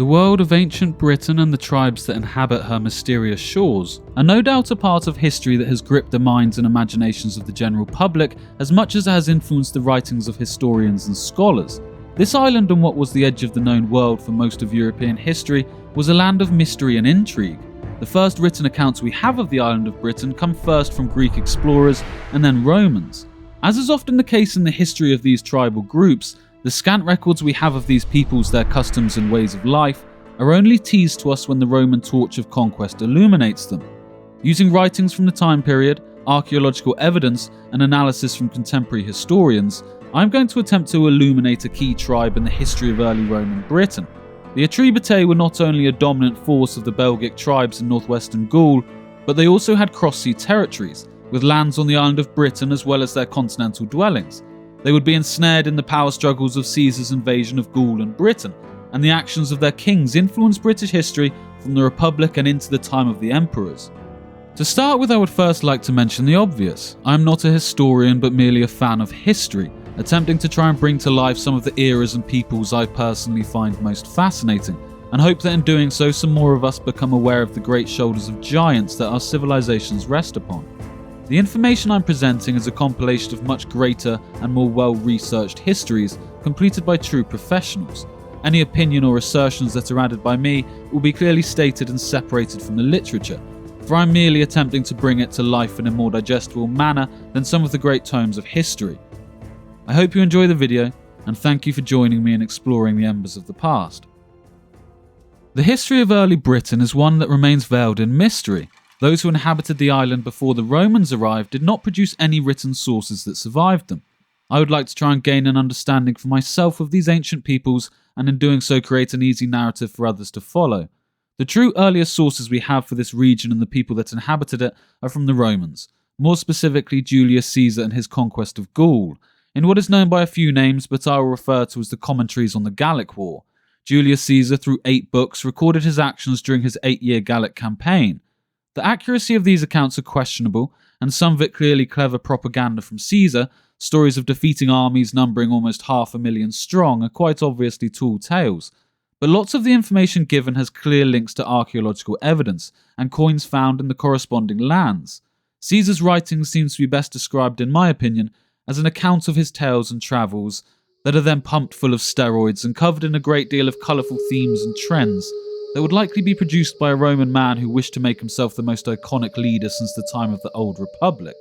The world of ancient Britain and the tribes that inhabit her mysterious shores are no doubt a part of history that has gripped the minds and imaginations of the general public as much as it has influenced the writings of historians and scholars. This island, on what was the edge of the known world for most of European history, was a land of mystery and intrigue. The first written accounts we have of the island of Britain come first from Greek explorers and then Romans. As is often the case in the history of these tribal groups, the scant records we have of these peoples, their customs and ways of life, are only teased to us when the Roman torch of conquest illuminates them. Using writings from the time period, archaeological evidence, and analysis from contemporary historians, I'm going to attempt to illuminate a key tribe in the history of early Roman Britain. The Atrebates were not only a dominant force of the Belgic tribes in northwestern Gaul, but they also had cross-sea territories, with lands on the island of Britain as well as their continental dwellings. They would be ensnared in the power struggles of Caesar's invasion of Gaul and Britain, and the actions of their kings influenced British history from the Republic and into the time of the emperors. To start with, I would first like to mention the obvious. I am not a historian but merely a fan of history, attempting to try and bring to life some of the eras and peoples I personally find most fascinating, and hope that in doing so some more of us become aware of the great shoulders of giants that our civilizations rest upon. The information I'm presenting is a compilation of much greater and more well-researched histories completed by true professionals. Any opinion or assertions that are added by me will be clearly stated and separated from the literature, for I'm merely attempting to bring it to life in a more digestible manner than some of the great tomes of history. I hope you enjoy the video, and thank you for joining me in exploring the embers of the past. The history of early Britain is one that remains veiled in mystery. Those who inhabited the island before the Romans arrived did not produce any written sources that survived them. I would like to try and gain an understanding for myself of these ancient peoples, and in doing so create an easy narrative for others to follow. The true earliest sources we have for this region and the people that inhabited it are from the Romans, more specifically Julius Caesar and his conquest of Gaul, in what is known by a few names but I will refer to as the Commentaries on the Gallic War. Julius Caesar, through 8 books, recorded his actions during his 8-year Gallic campaign. The accuracy of these accounts are questionable, and some of it clearly clever propaganda from Caesar. Stories of defeating armies numbering almost 500,000 strong are quite obviously tall tales, but lots of the information given has clear links to archaeological evidence and coins found in the corresponding lands. Caesar's writings seems to be best described, in my opinion, as an account of his tales and travels that are then pumped full of steroids and covered in a great deal of colourful themes and trends that would likely be produced by a Roman man who wished to make himself the most iconic leader since the time of the Old Republic.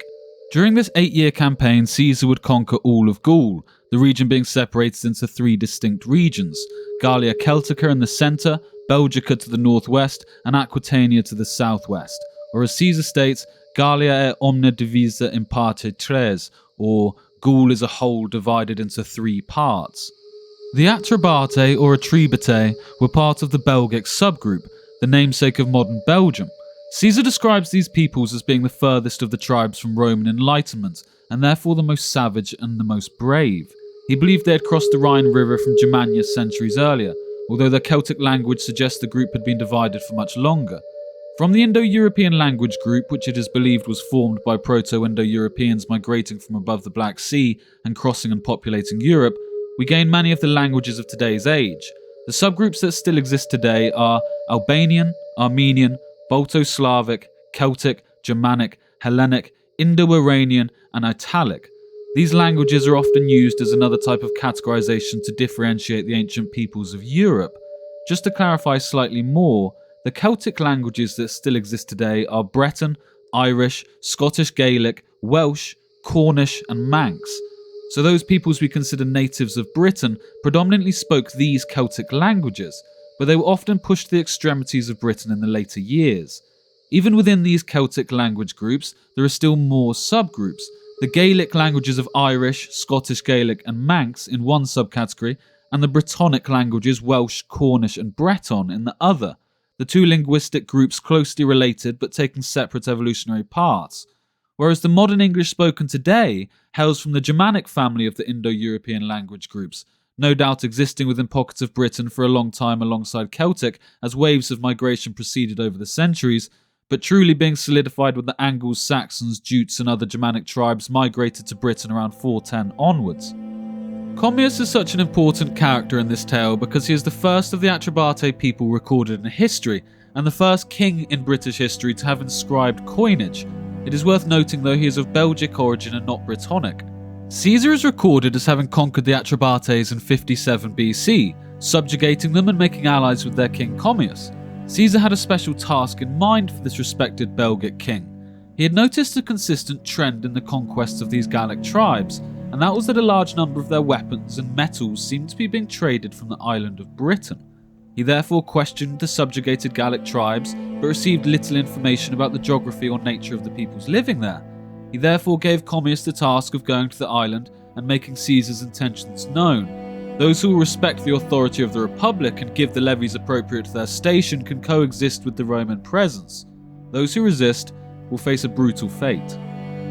During this 8-year campaign, Caesar would conquer all of Gaul, the region being separated into 3 distinct regions: Gallia Celtica in the centre, Belgica to the northwest, and Aquitania to the southwest, or as Caesar states, Gallia è omne divisa in parte tres, or Gaul is a whole divided into 3 parts. The Atrebates or Atrebates were part of the Belgic subgroup, the namesake of modern Belgium. Caesar describes these peoples as being the furthest of the tribes from Roman enlightenment, and therefore the most savage and the most brave. He believed they had crossed the Rhine River from Germania centuries earlier, although their Celtic language suggests the group had been divided for much longer. From the Indo-European language group, which it is believed was formed by Proto-Indo-Europeans migrating from above the Black Sea and crossing and populating Europe, we gain many of the languages of today's age. The subgroups that still exist today are Albanian, Armenian, Balto-Slavic, Celtic, Germanic, Hellenic, Indo-Iranian, and Italic. These languages are often used as another type of categorization to differentiate the ancient peoples of Europe. Just to clarify slightly more, the Celtic languages that still exist today are Breton, Irish, Scottish Gaelic, Welsh, Cornish, and Manx. So those peoples we consider natives of Britain predominantly spoke these Celtic languages, but they were often pushed to the extremities of Britain in the later years. Even within these Celtic language groups, there are still more subgroups. The Gaelic languages of Irish, Scottish Gaelic, and Manx in one subcategory, and the Brittonic languages Welsh, Cornish, and Breton in the other. The 2 linguistic groups closely related but taking separate evolutionary paths. Whereas the modern English spoken today hails from the Germanic family of the Indo-European language groups, no doubt existing within pockets of Britain for a long time alongside Celtic as waves of migration proceeded over the centuries, but truly being solidified when the Angles, Saxons, Jutes and other Germanic tribes migrated to Britain around 410 onwards. Commius is such an important character in this tale because he is the first of the Atrebates people recorded in history, and the first king in British history to have inscribed coinage. It is worth noting though he is of Belgic origin and not Brittonic. Caesar is recorded as having conquered the Atrebates in 57 BC, subjugating them and making allies with their king Commius. Caesar had a special task in mind for this respected Belgic king. He had noticed a consistent trend in the conquests of these Gallic tribes, and that was that a large number of their weapons and metals seemed to be being traded from the island of Britain. He therefore questioned the subjugated Gallic tribes, but received little information about the geography or nature of the peoples living there. He therefore gave Commius the task of going to the island and making Caesar's intentions known. Those who will respect the authority of the Republic and give the levies appropriate to their station can coexist with the Roman presence. Those who resist will face a brutal fate.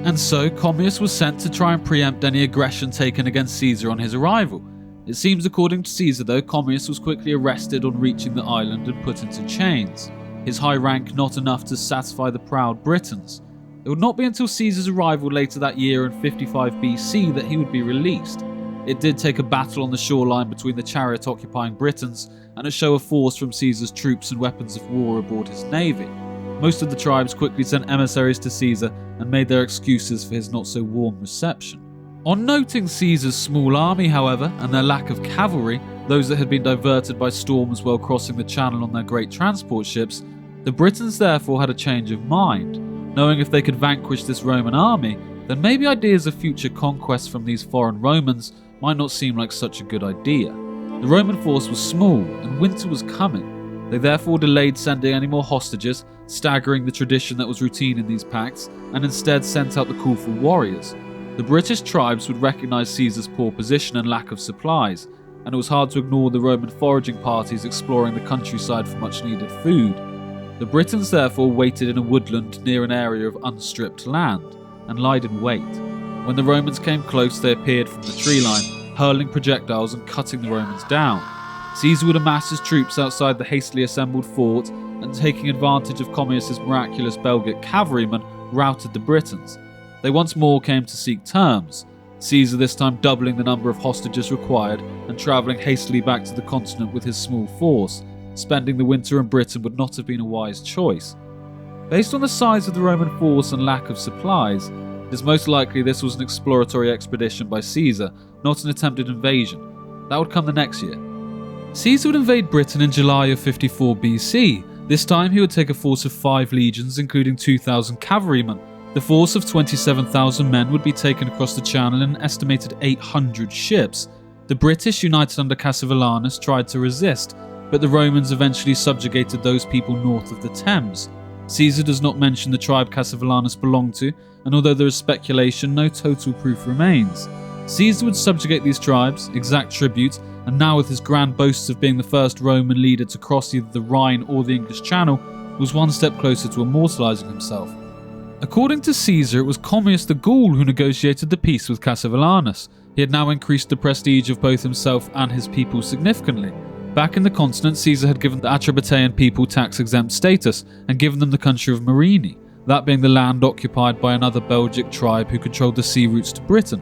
And so Commius was sent to try and preempt any aggression taken against Caesar on his arrival. It seems according to Caesar though, Commius was quickly arrested on reaching the island and put into chains. His high rank not enough to satisfy the proud Britons. It would not be until Caesar's arrival later that year in 55 BC that he would be released. It did take a battle on the shoreline between the chariot-occupying Britons and a show of force from Caesar's troops and weapons of war aboard his navy. Most of the tribes quickly sent emissaries to Caesar and made their excuses for his not-so-warm reception. On noting Caesar's small army, however, and their lack of cavalry, those that had been diverted by storms while crossing the channel on their great transport ships, the Britons therefore had a change of mind. Knowing if they could vanquish this Roman army, then maybe ideas of future conquests from these foreign Romans might not seem like such a good idea. The Roman force was small, and winter was coming. They therefore delayed sending any more hostages, staggering the tradition that was routine in these pacts, and instead sent out the call for warriors. The British tribes would recognise Caesar's poor position and lack of supplies, and it was hard to ignore the Roman foraging parties exploring the countryside for much needed food. The Britons therefore waited in a woodland near an area of unstripped land, and lied in wait. When the Romans came close, they appeared from the tree line, hurling projectiles and cutting the Romans down. Caesar would amass his troops outside the hastily assembled fort, and taking advantage of Commius' miraculous Belgic cavalrymen, routed the Britons. They once more came to seek terms, Caesar this time doubling the number of hostages required and travelling hastily back to the continent with his small force. Spending the winter in Britain would not have been a wise choice. Based on the size of the Roman force and lack of supplies, it is most likely this was an exploratory expedition by Caesar, not an attempted invasion. That would come the next year. Caesar would invade Britain in July of 54 BC. This time he would take a force of 5 legions, including 2,000 cavalrymen. The force of 27,000 men would be taken across the channel in an estimated 800 ships. The British, united under Cassivellaunus, tried to resist, but the Romans eventually subjugated those people north of the Thames. Caesar does not mention the tribe Cassivellaunus belonged to, and although there is speculation, no total proof remains. Caesar would subjugate these tribes, exact tribute, and now with his grand boasts of being the first Roman leader to cross either the Rhine or the English Channel, was one step closer to immortalising himself. According to Caesar, it was Commius the Gaul who negotiated the peace with Cassivellaunus. He had now increased the prestige of both himself and his people significantly. Back in the continent, Caesar had given the Atrebatean people tax-exempt status and given them the country of Morini, that being the land occupied by another Belgic tribe who controlled the sea routes to Britain.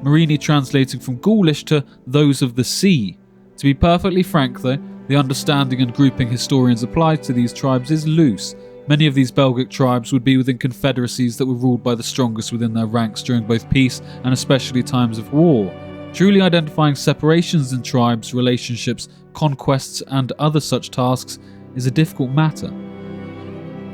Morini translating from Gaulish to those of the sea. To be perfectly frank though, the understanding and grouping historians apply to these tribes is loose. Many of these Belgic tribes would be within confederacies that were ruled by the strongest within their ranks during both peace and especially times of war. Truly identifying separations in tribes, relationships, conquests and other such tasks is a difficult matter.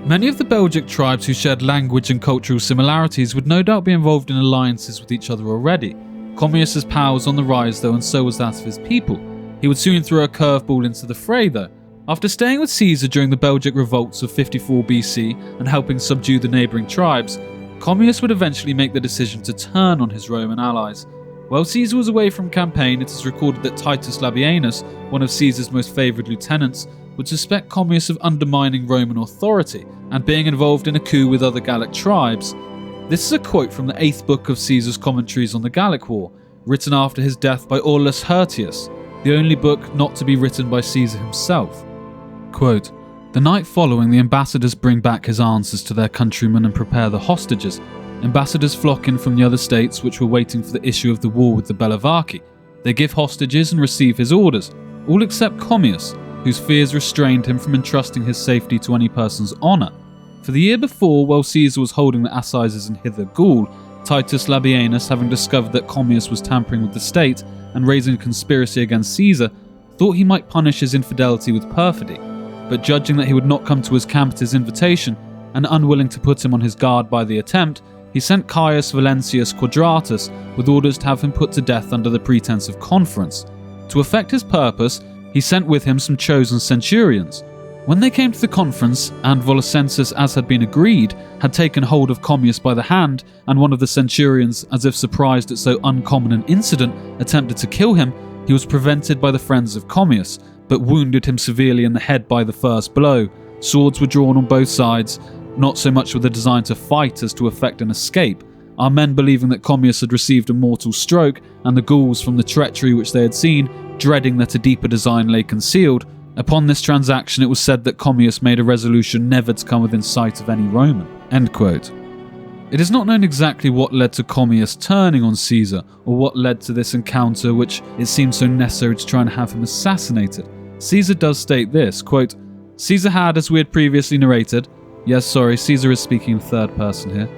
Many of the Belgic tribes who shared language and cultural similarities would no doubt be involved in alliances with each other already. Commius' power was on the rise though, and so was that of his people. He would soon throw a curveball into the fray though. After staying with Caesar during the Belgic revolts of 54 BC and helping subdue the neighbouring tribes, Commius would eventually make the decision to turn on his Roman allies. While Caesar was away from campaign, it is recorded that Titus Labienus, one of Caesar's most favoured lieutenants, would suspect Commius of undermining Roman authority and being involved in a coup with other Gallic tribes. This is a quote from the 8th book of Caesar's Commentaries on the Gallic War, written after his death by Aulus Hirtius, the only book not to be written by Caesar himself. Quote, "The night following, the ambassadors bring back his answers to their countrymen and prepare the hostages. Ambassadors flock in from the other states which were waiting for the issue of the war with the Bellovaci. They give hostages and receive his orders, all except Commius, whose fears restrained him from entrusting his safety to any person's honour. For the year before, while Caesar was holding the assizes in Hither Gaul, Titus Labienus, having discovered that Commius was tampering with the state and raising a conspiracy against Caesar, thought he might punish his infidelity with perfidy, but judging that he would not come to his camp at his invitation, and unwilling to put him on his guard by the attempt, he sent Caius Valentius Quadratus with orders to have him put to death under the pretense of conference. To effect his purpose, he sent with him some chosen centurions. When they came to the conference, and Volocensus, as had been agreed, had taken hold of Commius by the hand, and one of the centurions, as if surprised at so uncommon an incident, attempted to kill him, he was prevented by the friends of Commius, but wounded him severely in the head by the first blow. Swords were drawn on both sides, not so much with the design to fight as to effect an escape. Our men, believing that Commius had received a mortal stroke, and the Gauls, from the treachery which they had seen, dreading that a deeper design lay concealed. Upon this transaction, it was said that Commius made a resolution never to come within sight of any Roman." End quote. It is not known exactly what led to Commius turning on Caesar, or what led to this encounter which it seemed so necessary to try and have him assassinated. Caesar does state this, quote, "Caesar had, as we had previously narrated," Caesar is speaking in third person here,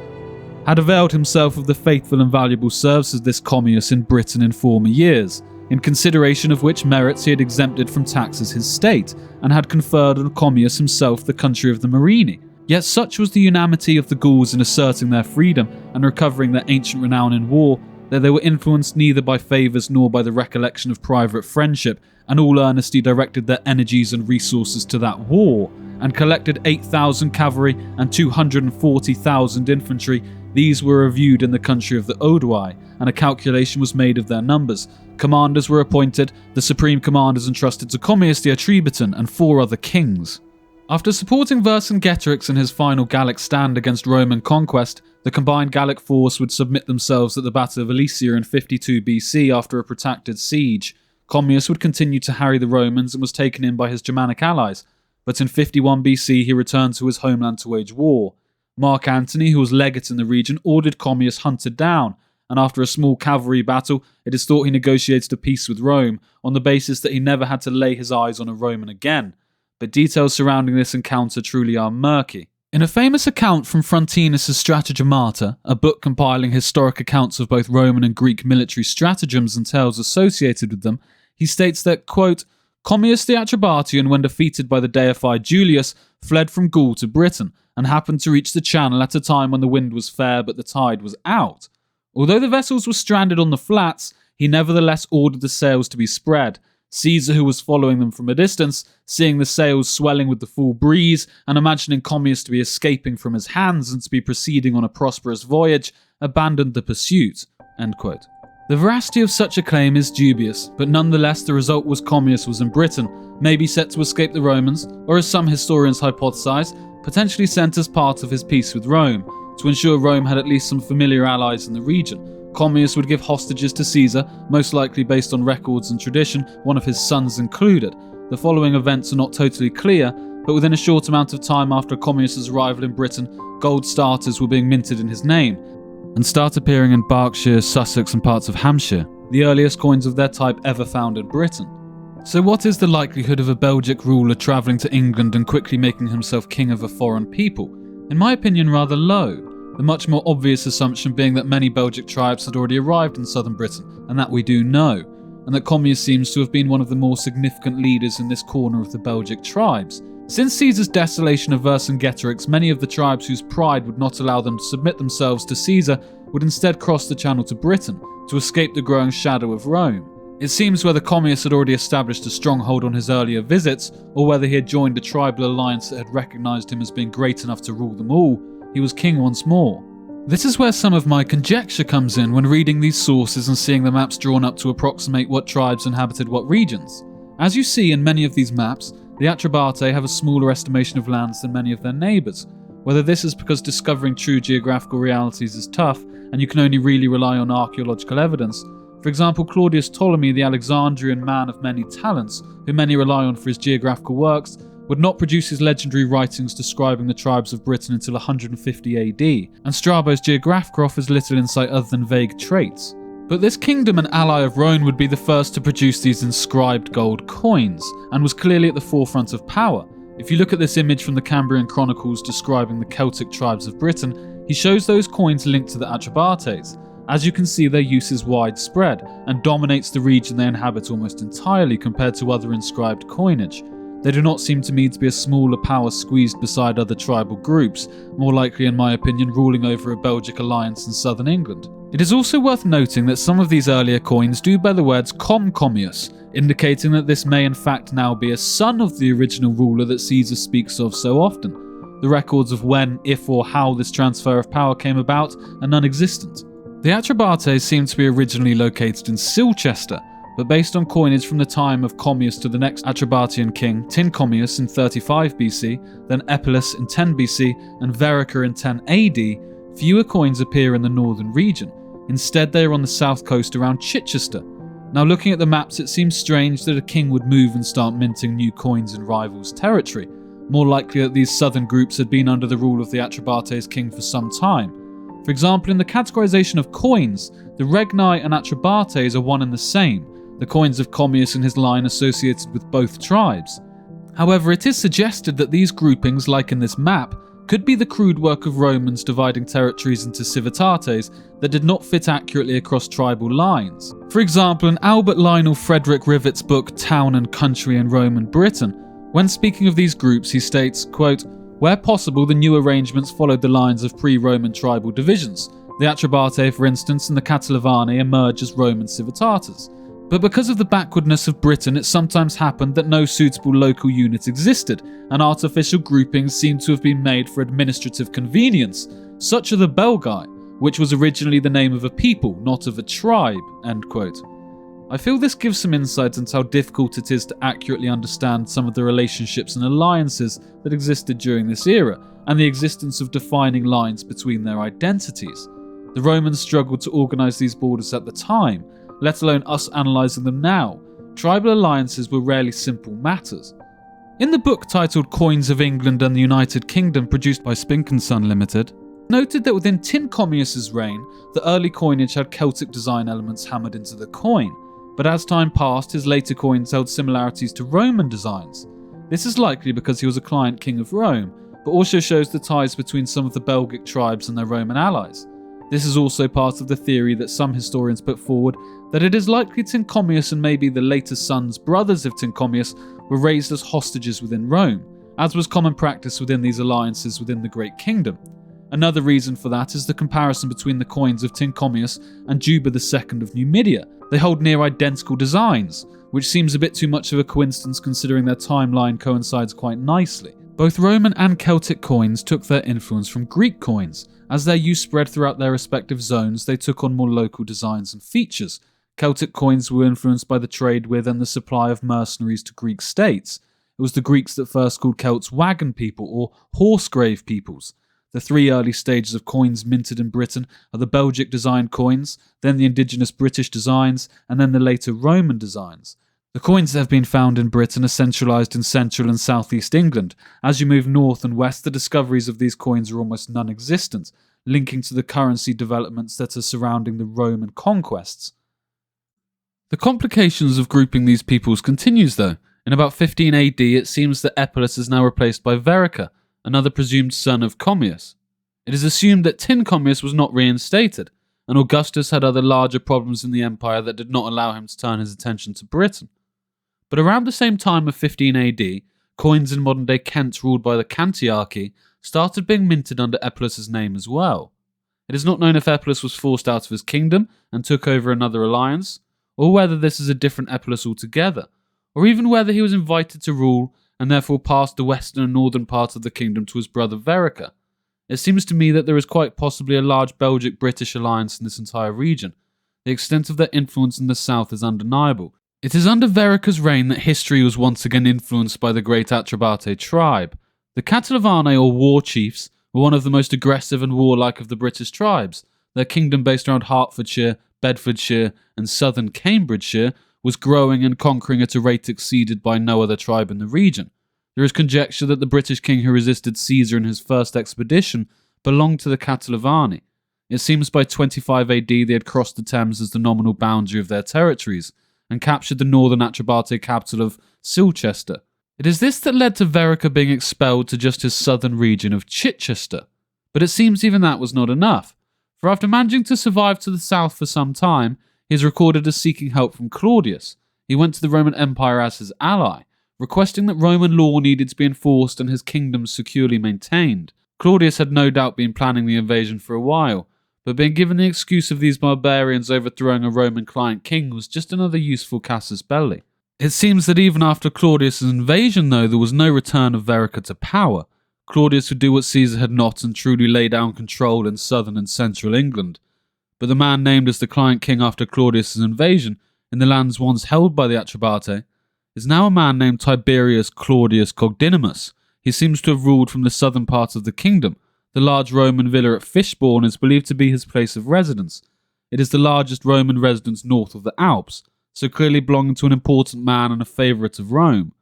"had availed himself of the faithful and valuable services of this Commius in Britain in former years, in consideration of which merits he had exempted from taxes his state, and had conferred on Commius himself the country of the Morini. Yet such was the unanimity of the Gauls in asserting their freedom and recovering their ancient renown in war, that they were influenced neither by favours nor by the recollection of private friendship, and all earnestly directed their energies and resources to that war, and collected 8,000 cavalry and 240,000 infantry. These were reviewed in the country of the Odoai, and a calculation was made of their numbers. Commanders were appointed, the supreme commanders entrusted to Commius the Attribution and 4 other kings." After supporting Vercingetorix in his final Gallic stand against Roman conquest, the combined Gallic force would submit themselves at the Battle of Alesia in 52 BC after a protracted siege. Commius would continue to harry the Romans and was taken in by his Germanic allies, but in 51 BC he returned to his homeland to wage war. Mark Antony, who was legate in the region, ordered Commius hunted down, and after a small cavalry battle, it is thought he negotiated a peace with Rome, on the basis that he never had to lay his eyes on a Roman again. But details surrounding this encounter truly are murky. In a famous account from Frontinus' Strategemata, a book compiling historic accounts of both Roman and Greek military stratagems and tales associated with them, he states that, quote, "Commius the Atrebatian, when defeated by the deified Julius, fled from Gaul to Britain, and happened to reach the Channel at a time when the wind was fair but the tide was out. Although the vessels were stranded on the flats, he nevertheless ordered the sails to be spread. Caesar, who was following them from a distance, seeing the sails swelling with the full breeze, and imagining Commius to be escaping from his hands and to be proceeding on a prosperous voyage, abandoned the pursuit." End quote. The veracity of such a claim is dubious, but nonetheless the result was Commius was in Britain, maybe set to escape the Romans, or as some historians hypothesize, potentially sent as part of his peace with Rome, to ensure Rome had at least some familiar allies in the region. Commius would give hostages to Caesar, most likely based on records and tradition, one of his sons included. The following events are not totally clear, but within a short amount of time after Commius' arrival in Britain, gold starters were being minted in his name, and start appearing in Berkshire, Sussex and parts of Hampshire, the earliest coins of their type ever found in Britain. So what is the likelihood of a Belgic ruler travelling to England and quickly making himself king of a foreign people? In my opinion, rather low. The much more obvious assumption being that many Belgic tribes had already arrived in southern Britain, and that we do know, and that Commius seems to have been one of the more significant leaders in this corner of the Belgic tribes. Since Caesar's desolation of Vercingetorix, many of the tribes whose pride would not allow them to submit themselves to Caesar would instead cross the Channel to Britain, to escape the growing shadow of Rome. It seems whether Commius had already established a stronghold on his earlier visits, or whether he had joined a tribal alliance that had recognised him as being great enough to rule them all, he was king once more. This is where some of my conjecture comes in when reading these sources and seeing the maps drawn up to approximate what tribes inhabited what regions. As you see in many of these maps, the Atrebates have a smaller estimation of lands than many of their neighbours. Whether this is because discovering true geographical realities is tough, and you can only really rely on archaeological evidence. For example, Claudius Ptolemy, the Alexandrian man of many talents, who many rely on for his geographical works, would not produce his legendary writings describing the tribes of Britain until 150 AD, and Strabo's Geographica offers little insight other than vague traits. But this kingdom and ally of Rome would be the first to produce these inscribed gold coins, and was clearly at the forefront of power. If you look at this image from the Cambrian Chronicles describing the Celtic tribes of Britain, he shows those coins linked to the Atrebates. As you can see, their use is widespread, and dominates the region they inhabit almost entirely compared to other inscribed coinage. They do not seem to me to be a smaller power squeezed beside other tribal groups, more likely in my opinion ruling over a Belgic alliance in southern England. It is also worth noting that some of these earlier coins do bear the words Commmius, indicating that this may in fact now be a son of the original ruler that Caesar speaks of so often. The records of when, if or how this transfer of power came about are non-existent. The Atrebates seem to be originally located in Silchester, but based on coinage from the time of Commius to the next Atrebatian king, Commius in 35 BC, then Aulus in 10 BC, and Verica in 10 AD, fewer coins appear in the northern region. Instead, they are on the south coast around Chichester. Now, looking at the maps, it seems strange that a king would move and start minting new coins in rivals' territory. More likely that these southern groups had been under the rule of the Atrebates king for some time. For example, in the categorization of coins, the Regni and Atrebates are one and the same, the coins of Commius and his line associated with both tribes. However, it is suggested that these groupings, like in this map, could be the crude work of Romans dividing territories into civitates that did not fit accurately across tribal lines. For example, in Albert Lionel Frederick Rivet's book Town and Country in Rome and Britain, when speaking of these groups, he states, quote, "Where possible, the new arrangements followed the lines of pre-Roman tribal divisions. The Atrebatae, for instance, and the Catalavani emerge as Roman civitates. But because of the backwardness of Britain, it sometimes happened that no suitable local unit existed, and artificial groupings seem to have been made for administrative convenience. Such are the Belgi, which was originally the name of a people, not of a tribe." End quote. I feel this gives some insight into how difficult it is to accurately understand some of the relationships and alliances that existed during this era, and the existence of defining lines between their identities. The Romans struggled to organise these borders at the time, let alone us analysing them now. Tribal alliances were rarely simple matters. In the book titled Coins of England and the United Kingdom, produced by Spink & Son Limited, noted that within Commius' reign, the early coinage had Celtic design elements hammered into the coin, but as time passed, his later coins held similarities to Roman designs. This is likely because he was a client king of Rome, but also shows the ties between some of the Belgic tribes and their Roman allies. This is also part of the theory that some historians put forward that it is likely Commius and maybe the later sons, brothers of Commius, were raised as hostages within Rome, as was common practice within these alliances within the Great Kingdom. Another reason for that is the comparison between the coins of Commius and Juba II of Numidia. They hold near identical designs, which seems a bit too much of a coincidence considering their timeline coincides quite nicely. Both Roman and Celtic coins took their influence from Greek coins. As their use spread throughout their respective zones, they took on more local designs and features. Celtic coins were influenced by the trade with and the supply of mercenaries to Greek states. It was the Greeks that first called Celts wagon people or horse-grave peoples. The three early stages of coins minted in Britain are the Belgic designed coins, then the indigenous British designs, and then the later Roman designs. The coins that have been found in Britain are centralised in central and southeast England. As you move north and west, the discoveries of these coins are almost non-existent, linking to the currency developments that are surrounding the Roman conquests. The complications of grouping these peoples continues though. In about 15 AD, it seems that Aulus is now replaced by Verica, another presumed son of Commius. It is assumed that Commius was not reinstated, and Augustus had other larger problems in the empire that did not allow him to turn his attention to Britain. But around the same time of 15 AD, coins in modern-day Kent ruled by the Cantiarchy started being minted under Apulus's name as well. It is not known if Apulus was forced out of his kingdom and took over another alliance, or whether this is a different Apulus altogether, or even whether he was invited to rule and therefore passed the western and northern part of the kingdom to his brother Verica. It seems to me that there is quite possibly a large Belgic-British alliance in this entire region. The extent of their influence in the south is undeniable. It is under Verica's reign that history was once again influenced by the great Atrebate tribe. The Catalavani, or war chiefs, were one of the most aggressive and warlike of the British tribes. Their kingdom, based around Hertfordshire, Bedfordshire, and southern Cambridgeshire, was growing and conquering at a rate exceeded by no other tribe in the region. There is conjecture that the British king who resisted Caesar in his first expedition belonged to the Catalavani. It seems by 25 AD they had crossed the Thames as the nominal boundary of their territories and captured the northern Atrebate capital of Silchester. It is this that led to Verica being expelled to just his southern region of Chichester. But it seems even that was not enough, for after managing to survive to the south for some time, he is recorded as seeking help from Claudius. He went to the Roman Empire as his ally, requesting that Roman law needed to be enforced and his kingdom securely maintained. Claudius had no doubt been planning the invasion for a while, but being given the excuse of these barbarians overthrowing a Roman client king was just another useful casus belli. It seems that even after Claudius' invasion, though, there was no return of Verica to power. Claudius would do what Caesar had not and truly lay down control in southern and central England. But the man named as the client king after Claudius' invasion, in the lands once held by the Atrebates, is now a man named Tiberius Claudius Cogdinimus. He seems to have ruled from the southern part of the kingdom. The large Roman villa at Fishbourne is believed to be his place of residence. It is the largest Roman residence north of the Alps, so clearly belonging to an important man and a favourite of Rome.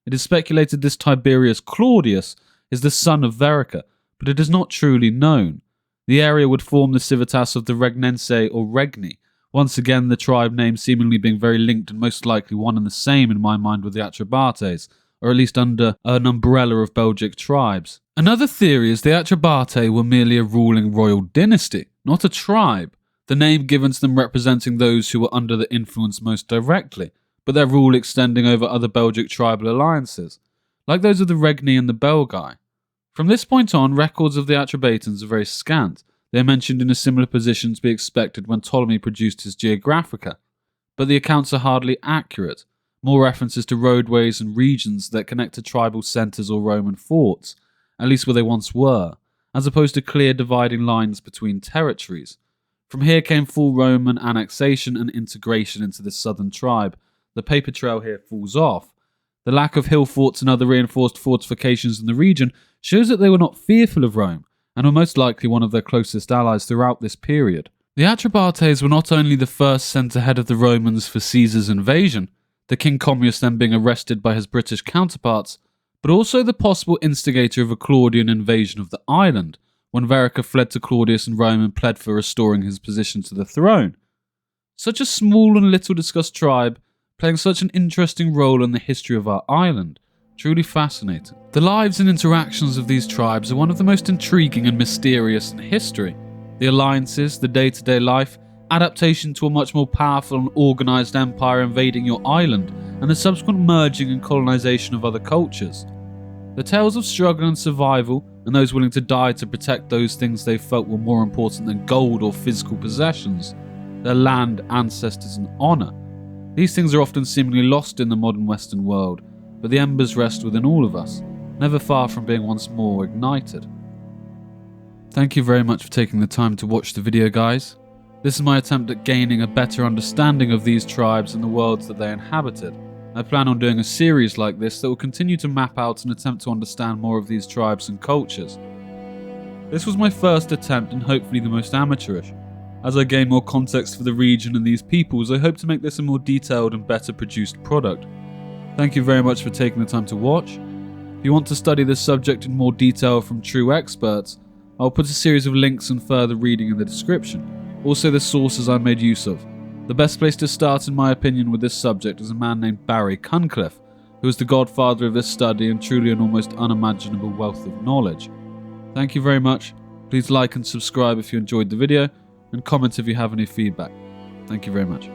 It is speculated this Tiberius Claudius is the son of Verica, but it is not truly known. The area would form the civitas of the Regnense or Regni, once again the tribe name seemingly being very linked and most likely one and the same in my mind with the Atrebates, or at least under an umbrella of Belgic tribes. Another theory is the Atrebates were merely a ruling royal dynasty, not a tribe, the name given to them representing those who were under the influence most directly, but their rule extending over other Belgic tribal alliances, like those of the Regni and the Belgae. From this point on, records of the Atrebatans are very scant. They are mentioned in a similar position to be expected when Ptolemy produced his Geographica, but the accounts are hardly accurate, more references to roadways and regions that connect to tribal centres or Roman forts, at least where they once were, as opposed to clear dividing lines between territories. From here came full Roman annexation and integration into this southern tribe. The paper trail here falls off. The lack of hill forts and other reinforced fortifications in the region shows that they were not fearful of Rome, and were most likely one of their closest allies throughout this period. The Atrebates were not only the first sent ahead of the Romans for Caesar's invasion, the King Commius then being arrested by his British counterparts, but also the possible instigator of a Claudian invasion of the island, when Verica fled to Claudius in Rome and pled for restoring his position to the throne. Such a small and little discussed tribe, playing such an interesting role in the history of our island. Truly fascinating. The lives and interactions of these tribes are one of the most intriguing and mysterious in history. The alliances, the day-to-day life, adaptation to a much more powerful and organised empire invading your island, and the subsequent merging and colonisation of other cultures. The tales of struggle and survival, and those willing to die to protect those things they felt were more important than gold or physical possessions, their land, ancestors and honour. These things are often seemingly lost in the modern Western world, but the embers rest within all of us, never far from being once more ignited. Thank you very much for taking the time to watch the video, guys. This is my attempt at gaining a better understanding of these tribes and the worlds that they inhabited. I plan on doing a series like this that will continue to map out and attempt to understand more of these tribes and cultures. This was my first attempt and hopefully the most amateurish. As I gain more context for the region and these peoples, I hope to make this a more detailed and better produced product. Thank you very much for taking the time to watch. If you want to study this subject in more detail from true experts, I'll put a series of links and further reading in the description. Also the sources I made use of. The best place to start in my opinion with this subject is a man named Barry Cunliffe, who is the godfather of this study and truly an almost unimaginable wealth of knowledge. Thank you very much. Please like and subscribe if you enjoyed the video, and comment if you have any feedback. Thank you very much.